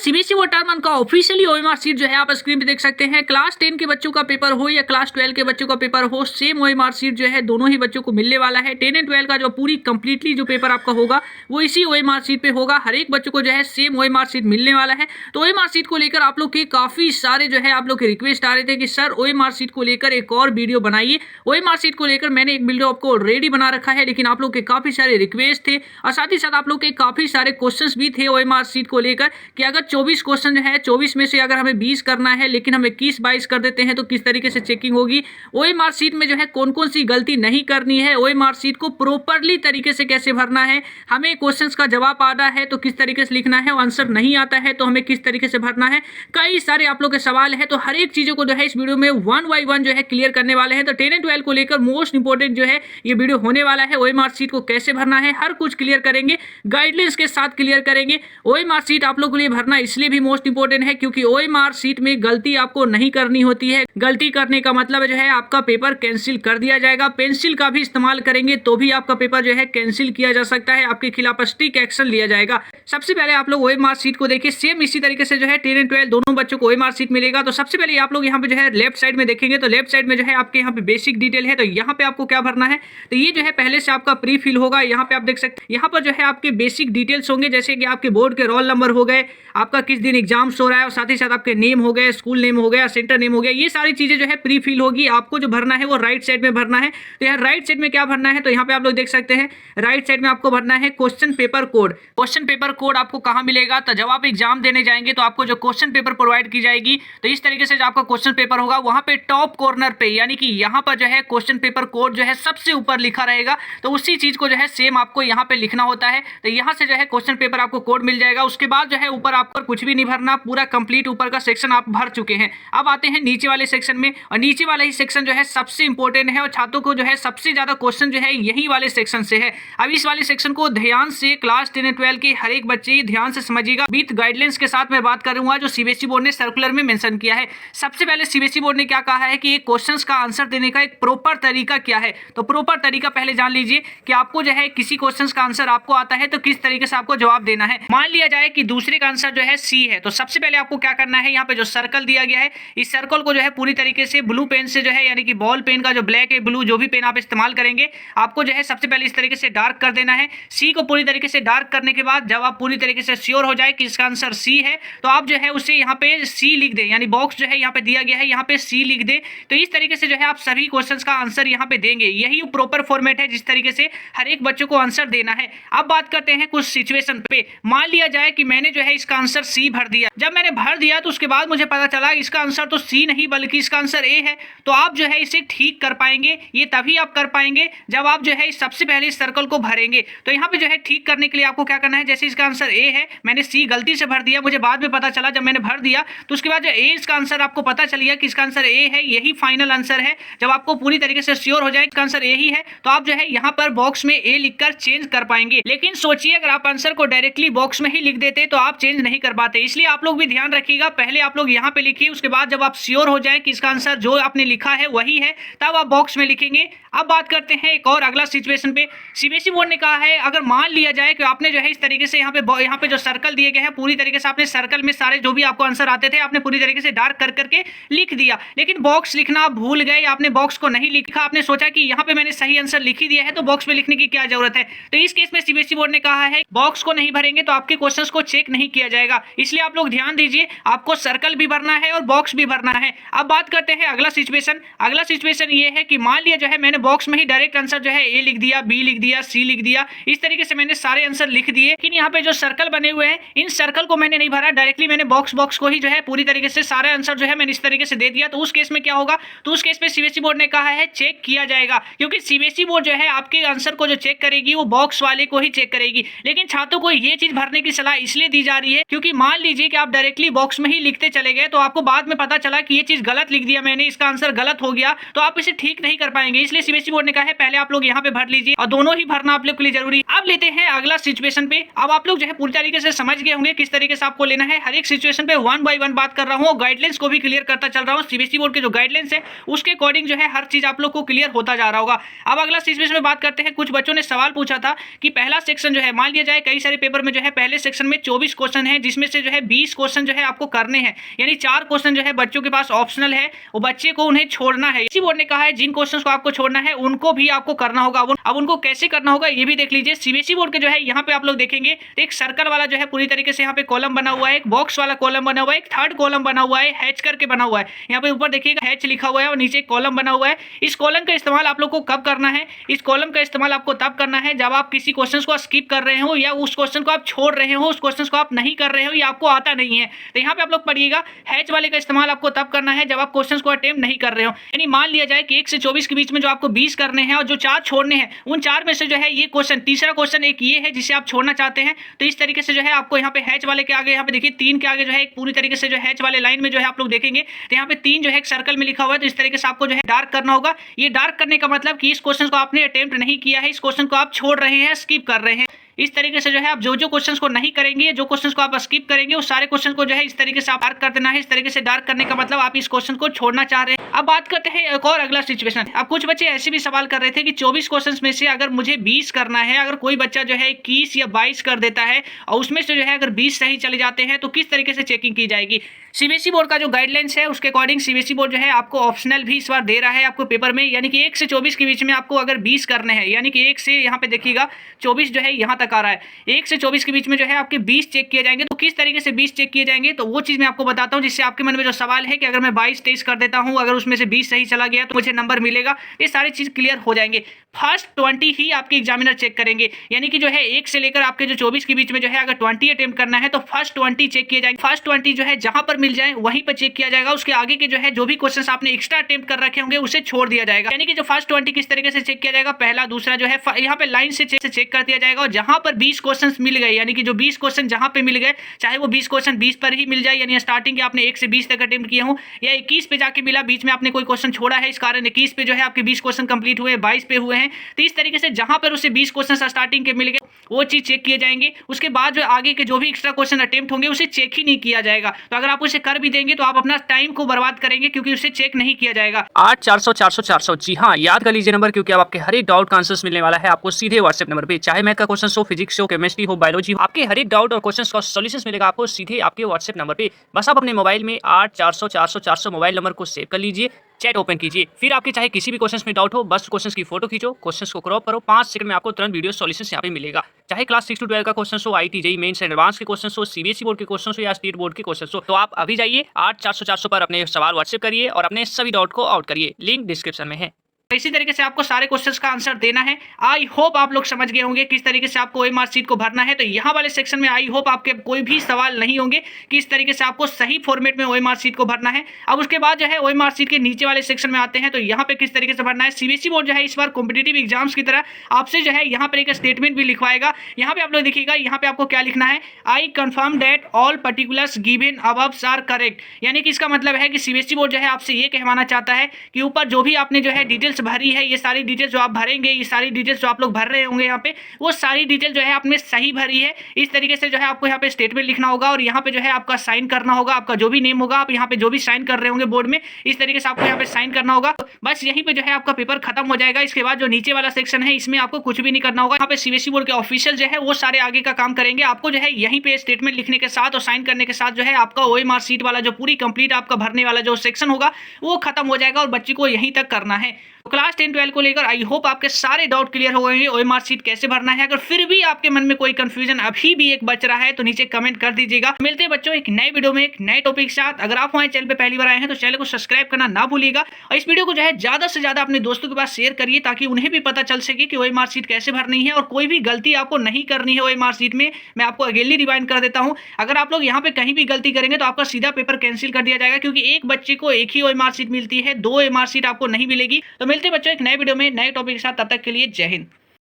CBSE board term 1 का officially OMR sheet जो है आप स्क्रीन पे देख सकते हैं। क्लास 10 के बच्चों का पेपर हो या क्लास 12 के बच्चों का पेपर हो, सेम ओएमआर शीट जो है दोनों ही बच्चों को मिलने वाला है। 10 एंड 12 का जो पूरी कंप्लीटली जो पेपर आपका होगा वो इसी ओएमआर शीट पे होगा। हर एक बच्चों को जो है सेम ओएमआर शीट मिलने वाला है। तो ओएमआर शीट को लेकर आप लोग के काफी सारे जो है आप लोग के रिक्वेस्ट आ रहे थे कि सर ओएमआर शीट को लेकर एक और वीडियो बनाइए। ओएमआर शीट को लेकर मैंने एक वीडियो आपको ऑलरेडी बना रखा है, लेकिन आप लोग के काफी सारे रिक्वेस्ट थे और साथ ही साथ आप लोग के काफी सारे क्वेश्चंस भी थे ओएमआर शीट को लेकर कि अगर 24 क्वेश्चन जो है 24 में से अगर हमें 20 करना है लेकिन हम 21-22 कर देते हैं तो किस तरीके से चेकिंग होगी। ओएमआर शीट में जो है कौन कौन सी गलती नहीं करनी है, ओएमआर शीट को प्रॉपर्ली तरीके से कैसे भरना है, हमें क्वेश्चंस का जवाब आना है तो किस तरीके से लिखना है, आंसर नहीं आता है तो हमें किस तरीके से भरना है। कई सारे आप लोग के सवाल है, तो हर एक चीजों को जो है इस वीडियो में 1 बाय 1 जो है क्लियर करने वाले हैं। तो 10 एंड 12 को लेकर मोस्ट इंपोर्टेंट जो है ये वीडियो होने वाला है। ओएमआर शीट को कैसे भरना है हर कुछ क्लियर करेंगे, गाइडलाइंस के साथ क्लियर करेंगे। ओएमआर शीट आप लोगों के लिए भरना इसलिए भी मोस्ट इंपोर्टेंट है क्योंकि ओएमआर शीट में गलती आपको नहीं करनी होती है। गलती करने का मतलब जो है आपका पेपर कैंसिल कर दिया जाएगा। पेंसिल का भी इस्तेमाल करेंगे तो भी आपका पेपर जो है कैंसिल किया जा सकता है, आपके खिलाफ स्ट्रिक्ट एक्शन लिया जाएगा। सबसे पहले आप लोग ओएमआर शीट को देखिए, सेम इसी तरीके से जो है 10 एंड 12 दोनों बच्चों को ओएमआर शीट मिलेगा। तो सबसे पहले आप लोग यहाँ पे जो है लेफ्ट साइड में देखेंगे तो लेफ्ट साइड में जो है आपके यहाँ पे बेसिक डिटेल है। तो यहाँ पे आपको क्या भरना है, तो ये जो है पहले से आपका प्री फिल होगा। यहाँ पे आप देख सकते हैं यहाँ पर जो है आपके बेसिक डिटेल्स होंगे, जैसे कि आपके बोर्ड के रोल नंबर हो गए, आपका किस दिन एग्जाम्स हो रहा है और साथ ही साथ आपके नेम हो गए, स्कूल नेम हो गया, सेंटर नेम हो गया, ये सारी चीजें जो है प्री फिल होगी। आपको जो भरना है वो राइट साइड में भरना है। तो यहाँ राइट साइड में क्या भरना है, तो यहाँ पे आप लोग देख सकते हैं राइट साइड में आपको भरना है question paper code. Question paper code आपको कहाँ मिलेगा, तो जब आप एग्जाम देने जाएंगे तो आपको जो क्वेश्चन पेपर प्रोवाइड की जाएगी तो इस तरीके से जो आपका क्वेश्चन पेपर होगा वहां पे टॉप कॉर्नर पे, यानी कि यहाँ पर जो है क्वेश्चन पेपर कोड जो है सबसे ऊपर लिखा रहेगा। तो उसी चीज को जो है सेम आपको यहाँ पे लिखना होता है। तो यहाँ से जो है क्वेश्चन पेपर आपको कोड मिल जाएगा। उसके बाद जो है ऊपर आपको कुछ भी नहीं भरना, पूरा कंप्लीट ऊपर का सेक्शन आप भर चुके हैं। अब आते हैं नीचे वाले सेक्शन में, और नीचे वाला ही सेक्शन जो है सबसे इंपॉर्टेंट है और छात्रों को जो है सबसे ज्यादा क्वेश्चन जो है यही वाले सेक्शन से है। अब इस वाले सेक्शन को ध्यान से क्लास 10 एंड 12 के हर एक बच्चे ध्यान से समझिएगा। विथ गाइडलाइंस के साथ मैं बात करूंगा जो सीबीएसई बोर्ड ने सर्कुलर में मेंशन किया है। सबसे पहले सीबीएसई बोर्ड ने क्या कहा है कि एक क्वेश्चंस का आंसर देने का एक प्रॉपर तरीका क्या है। तो प्रॉपर तरीका पहले जान लीजिए कि आपको जो है किसी क्वेश्चंस का आंसर आपको आता है तो किस तरीके से आपको जवाब देना है। मान लिया जाए कि दूसरे का आंसर जो है सी है, तो सबसे पहले आपको क्या करना है, यहाँ पे जो सर्कल दिया गया है इस सर्कल को जो है पूरी तरीके से ब्लू पेन से जो है, यानी कि बॉल पेन का जो ब्लैक है ब्लू जो भी पेन आप इस्तेमाल करेंगे, आपको जो है सबसे पहले इस तरीके से डार्क कर देना है। सी को पूरी तरीके से डार्क करने के बाद जब आप पूरी तरीके से श्योर हो जाए कि इसका आंसर सी है तो आप जो है उसे यहाँ पे सी लिख दें, यानी बॉक्स जो है यहाँ पे दिया गया है यहाँ पे सी लिख दें। तो इस तरीके से जो है आप सभी क्वेश्चंस का आंसर यहाँ पे देंगे। यही प्रॉपर फॉर्मेट है जिस तरीके से हर एक बच्चों को आंसर देना है। अब बात करते हैं कुछ सिचुएशन पे। मान लिया जाए कि मैंने जो है इसका आंसर सी भर दिया। जब मैंने भर दिया तो उसके बाद मुझे पता चला इसका आंसर तो सी नहीं बल्कि इसका आंसर ए है। तो आप जो है इसे ठीक कर पाएंगे, ये तभी आप कर पाएंगे जब आप जो है सबसे पहले इस सर्कल को भरेंगे। तो यहाँ पे जो है ठीक करने के लिए आपको क्या करना है, जैसे इसका आंसर ए है, मैंने सी गलती से भर दिया, मुझे बाद में पता चला जब मैंने भर दिया, तो उसके बाद जो ए इसका आंसर आपको पता चल गया कि इसका आंसर ए है, यही फाइनल आंसर है। जब आपको पूरी तरीके से श्योर हो जाए इसका आंसर ए ही है तो आप जो है यहाँ पर बॉक्स में ए लिखकर चेंज कर पाएंगे। लेकिन सोचिए अगर आप आंसर को डायरेक्टली बॉक्स में ही लिख देते तो आप चेंज नहीं कर पाते। इसलिए आप लोग भी ध्यान रखिएगा, पहले आप लोग यहाँ पे लिखिए, उसके बाद जब आप श्योर हो जाए कि इसका आंसर जो आपने लिखा है वही है तब आप बॉक्स में लिखेंगे। अब बात करते हैं एक और अगला सिचुएशन पे। सीबीएसई बोर्ड ने कहा है अगर मान लिया जाए कि आपने जो है इस तरीके से यहाँ पे जो सर्कल दिए गए हैं पूरी तरीके से आपने सर्कल में सारे जो भी आपको आंसर आते थे आपने पूरी तरीके से डार्क कर करके लिख दिया, लेकिन बॉक्स लिखना आप भूल गए, आपने बॉक्स को नहीं लिखा, आपने सोचा कि यहाँ पे मैंने सही आंसर लिख ही दिया है तो बॉक्स में लिखने की क्या जरूरत है। तो इस केस में सीबीएसई बोर्ड ने कहा है बॉक्स को नहीं भरेंगे तो आपके क्वेश्चंस को चेक नहीं किया जाएगा। इसलिए आप लोग ध्यान दीजिए, आपको सर्कल भी भरना है और बॉक्स भी भरना है। अब बात करते हैं अगला सिचुएशन। अगला सिचुएशन ये है कि मान लिया जो है मैंने बॉक्स में ही डायरेक्ट आंसर जो है ए लिख दिया, बी लिख दिया, सी लिख दिया, इस तरीके से मैंने सारे आंसर लिख दिए, लेकिन यहाँ पे जो सर्कल बने हुए हैं इन सर्कल को मैंने नहीं भरा, डायरेक्टली मैंने बॉक्स को ही जो है पूरी तरीके से सारे आंसर जो है मैंने इस तरीके से दे दिया। तो उस केस में क्या होगा, तो उस केस में सीबीएसई बोर्ड ने कहा है चेक किया जाएगा, क्योंकि सीबीएसई बोर्ड जो है आपके आंसर को जो चेक करेगी वो बॉक्स वाले को ही चेक करेगी। लेकिन छात्रों को ये चीज भरने की सलाह इसलिए दी जा रही है क्योंकि मान लीजिए कि आप डायरेक्टली बॉक्स में ही लिखते चले गए तो आपको बाद में पता चला कि ये चीज गलत लिख दिया मैंने, इसका आंसर गलत हो गया, तो आप इसे ठीक नहीं कर पाएंगे। इसलिए सीबीएसई बोर्ड ने कहा है पहले आप लोग यहाँ पे भर लीजिए और दोनों ही भरना आप लोग के लिए जरूरी। अब लेते हैं अगला सिचुएशन पे। अब आप लोग जो है पूरी तरीके से समझ गए होंगे किस तरीके से आपको लेना है। हर एक सिचुएशन पे 1 बाय 1 बात कर रहा हूँ, गाइडलाइंस को भी क्लियर करता चल रहा हूँ। सीबीएसई बोर्ड के जो गाइडलाइंस है उसके अकॉर्डिंग जो है हर चीज आप लोग को क्लियर होता जा रहा होगा। अब अगला सिचुएशन में बात करते हैं। कुछ बच्चों ने सवाल पूछा था कि पहला सेक्शन जो है मान लिया जाए कई सारे पेपर में जो है पहले सेक्शन में 24 क्वेश्चन है, जिसमें से जो है 20 क्वेश्चन जो है आपको करने हैं, यानी 4 क्वेश्चन जो है बच्चों के पास ऑप्शनल है, वो बच्चे को उन्हें छोड़ना है। इसी बोर्ड ने कहा है जिन क्वेश्चंस को आपको छोड़ना है उनको भी आपको करना होगा। अब उनको कैसे करना होगा ये भी देख लीजिए। सीबीएसई बोर्ड के जो है यहाँ पे आप लोग देखेंगे एक सर्कल वाला जो है पूरी तरीके से यहाँ पे कॉलम बना हुआ है, एक बॉक्स वाला कॉलम बना हुआ है, एक थर्ड कॉलम बना हुआ है, हैच करके बना हुआ है। यहाँ पे ऊपर देखिएगा हैच लिखा हुआ है और नीचे कॉलम बना हुआ है। इस कॉलम का इस्तेमाल आप लोग को कब करना है? इस कॉलम का इस्तेमाल आपको तब करना है जब आप किसी क्वेश्चन को स्किप कर रहे हो या उस क्वेश्चन को आप छोड़ रहे हो, उस क्वेश्चन को आप नहीं कर रहे हो या आपको आता नहीं है। तो यहाँ पे आप लोग पढ़िएगा, हैच वाले का इस्तेमाल आपको तब करना है जब आप क्वेश्चन को अटेम्प्ट नहीं कर रहे हो। यानी मान लिया जाए कि 1 से 24 के बीच में जो आपको 20 करने हैं और जो 4 छोड़ने हैं, उन 4 में से जो है ये क्वेश्चन, तीसरा क्वेश्चन एक ये है जिसे आप छोड़ना चाहते हैं। तो इस तरीके से जो है आपको यहाँ पे हैच वाले के आगे, यहाँ पे देखिए 3 के आगे जो है एक पूरी तरीके से जो हैच वाले लाइन में जो है आप लोग देखेंगे तो यहाँ पे 3 जो है एक सर्कल में लिखा हुआ है। तो इस तरीके से आपको जो है डार्क करना होगा। ये डार्क करने का मतलब कि इस क्वेश्चन को आपने अटेम्प्ट नहीं किया है, इस क्वेश्चन को आप छोड़ रहे हैं, स्किप कर रहे हैं। इस तरीके से जो है आप जो क्वेश्चंस को नहीं करेंगे, जो क्वेश्चंस को आप स्किप करेंगे, उस सारे क्वेश्चन को जो है इस तरीके से आप डार्क कर देना है। इस तरीके से डार्क करने का मतलब आप इस क्वेश्चन को छोड़ना चाह रहे हैं। अब बात करते हैं एक और अगला सिचुएशन। अब कुछ बच्चे ऐसे भी सवाल कर रहे थे कि 24 क्वेश्चंस में से अगर मुझे 20 करना है, अगर कोई बच्चा जो है 21 या 22 कर देता है और उसमें से जो है अगर 20 सही चले जाते हैं तो किस तरीके से चेकिंग की जाएगी? सीबीएसई बोर्ड का जो गाइडलाइंस है उसके अकॉर्डिंग सीबीएसई बोर्ड जो है आपको ऑप्शनल भी इस बार दे रहा है आपको पेपर में, यानी कि 1 से 24 के बीच में आपको अगर 20 करने हैं, यानी कि 1 से यहाँ पे देखिएगा 24 जो है यहाँ तक आ रहा है, 1 से 24 के बीच में जो है आपके 20 चेक किए जाएंगे। तो किस तरीके से 20 चेक किए जाएंगे तो वो चीज़ मैं आपको बताता हूँ, जिससे आपके मन में जो सवाल है कि अगर मैं 22-23 कर देता हूँ, अगर उसमें से 20 सही चला गया तो मुझे नंबर मिलेगा, ये सारी चीज़ क्लियर हो जाएंगे। फर्स्ट 20 ही आपके एग्जामिनर चेक करेंगे, यानी कि जो है 1 से लेकर आपके जो 24 के बीच में जो है अगर 20 अटेम्प्ट करना है तो फर्स्ट 20 चेक किए जाएंगे। फर्स्ट 20 जो है जहां पर मिल जाए वहीं पर चेक किया जाएगा। उसके आगे के जो है जो भी क्वेश्चंस आपने एक्स्ट्रा अटेम्प्ट कर रखे होंगे उसे छोड़ दिया जाएगा। यानी कि जो फर्स्ट 20 किस तरीके से चेक किया जाएगा, पहला दूसरा जो है यहाँ पे लाइन से चेक कर दिया जाएगा। और जहां पर 20 क्वेश्चन मिल गए, यानी कि जो 20 क्वेश्चन जहां पे मिल गए, चाहे वो 20 क्वेश्चन 20 पर ही मिल जाए, यानी स्टार्टिंग के आपने 1 से 20 तक अटेम्प्ट किए हो, या 21 पे जाके मिला, बीच में आपने कोई क्वेश्चन छोड़ा है इस कारण 21 पे जो है आपके 20 क्वेश्चन कंप्लीट हुए, 22 पे हुए हैं। तो इस तरीके से जहां पर उसे 20 क्वेश्चन स्टार्टिंग के मिल गए वो चीज चेक किए जाएंगे। उसके बाद जो आगे के जो भी एक्स्ट्रा क्वेश्चन अटेम्प्ट होंगे उसे चेक ही नहीं किया जाएगा। तो अगर आप उसे कर भी देंगे तो आप अपना टाइम को बर्बाद करेंगे क्योंकि उसे चेक नहीं किया जाएगा। 8400 जी हाँ, याद कर लीजिए नंबर, क्योंकि अब आपके हर एक डाउट का आंसर्स मिलने वाला है आपको सीधे व्हाट्सएप नंबर पे। चाहे मैथ का क्वेश्चन हो, फिजिक्स हो, केमिस्ट्री हो, बायोलॉजी हो, आपके हर एक डाउट और क्वेश्चन का सॉल्यूशन मिलेगा आपको सीधे आपके व्हाट्सएप नंबर पे। बस आप अपने मोबाइल में 8400 मोबाइल नंबर को सेव कर लीजिए, चैट ओपन कीजिए, फिर आपके चाहे किसी भी क्वेश्चन में डाउट हो, बस क्वेश्चन की फोटो खींचो, क्वेश्चन को क्रॉप करो, 5 सेकंड में आपको तुरंत वीडियो सॉल्यूशन यहाँ पे मिलेगा। चाहे क्लास 6 to 12 का क्वेश्चन हो, आईटी जेईई मेंस एडवांस के क्वेश्चन हो, सीबीएसई बोर्ड के क्वेश्चन हो या स्टेट बोर्ड के क्वेश्चन हो, तो आप अभी जाइए 8400 पर अपने सवाल व्हाट्सएप करिए और अपने सभी डाउट को आउट करिए। लिंक डिस्क्रिप्शन में है। इसी तरीके से आपको सारे क्वेश्चंस का आंसर देना है। आई होप आप लोग समझ गए होंगे किस तरीके से आपको ओएमआर शीट को भरना है। तो यहाँ वाले सेक्शन में आई होप आपके कोई भी सवाल नहीं होंगे कि इस तरीके से आपको सही फॉर्मेट में ओएमआर शीट को भरना है। अब उसके बाद जो है ओएमआर शीट के नीचे वाले सेक्शन में आते हैं, तो यहाँ पे किस तरीके से भरना है। सीबीएसई बोर्ड जो है इस बार कॉम्पिटेटिव एग्जाम्स की तरह आपसे जो है यहाँ पर एक स्टेटमेंट भी लिखवाएगा। यहाँ पे आप लोग देखिएगा, यहाँ पे आपको क्या लिखना है, I confirm that all particulars given above are correct. यानी कि इसका मतलब है कि सीबीएसई बोर्ड जो है आपसे ये कहवाना चाहता है कि ऊपर जो भी आपने जो है डिटेल्स भरी है, ये सारी डिटेल्स जो आप भरेंगे, ये सारी डिटेल्स जो आप लोग भर रहे होंगे यहाँ पे, वो सारी डिटेल जो है आपने सही भरी है। इस तरीके से जो है आपको यहाँ पे स्टेटमेंट लिखना होगा और यहाँ पे जो है आपका साइन करना होगा। आपका जो भी नेम होगा, आप यहाँ पे जो भी साइन कर रहे होंगे बोर्ड में, इस तरीके से आपको यहाँ पे साइन करना होगा। बस यहीं पे जो है आपका पेपर खत्म हो जाएगा। इसके बाद जो नीचे वाला सेक्शन है इसमें आपको कुछ भी नहीं करना होगा। यहाँ पे सीबीएसई बोर्ड के ऑफिशियल जो है वो सारे आगे का काम करेंगे। आपको जो है यहीं पे स्टेटमेंट लिखने के साथ और साइन करने के साथ जो है आपका ओएमआर शीट वाला जो पूरी कंप्लीट आपका भरने वाला जो सेक्शन होगा वो खत्म हो जाएगा और बच्चे को यहीं तक करना है। तो क्लास 10-12 को लेकर आई होप आपके सारे डाउट क्लियर हो गए हैं ओएमआर शीट कैसे भरना है। अगर फिर भी आपके मन में कोई कंफ्यूजन अभी भी एक बच रहा है तो नीचे कमेंट कर दीजिएगा। मिलते हैं बच्चों एक नए वीडियो में एक नए टॉपिक के साथ। अगर आप हमारे चैनल पे पहली बार आए हैं तो चैनल को सब्सक्राइब करना ना भूलिएगा और इस वीडियो को जो है ज्यादा से ज्यादा अपने दोस्तों के पास शेयर करिए ताकि उन्हें भी पता चल सके कि ओएमआर शीट कैसे भरनी है और कोई भी गलती आपको नहीं करनी है ओएमआर शीट में। मैं आपको अगेनली रिवाइंड कर देता हूँ, अगर आप लोग यहाँ पे कहीं भी गलती करेंगे तो आपका सीधा पेपर कैंसिल कर दिया जाएगा, क्योंकि एक बच्चे को एक ही ओएमआर शीट मिलती है, 2 ओएमआर शीट आपको नहीं मिलेगी। तो मिलते हैं बच्चों एक नए वीडियो में नए टॉपिक के साथ, तब तक के लिए जय हिंद।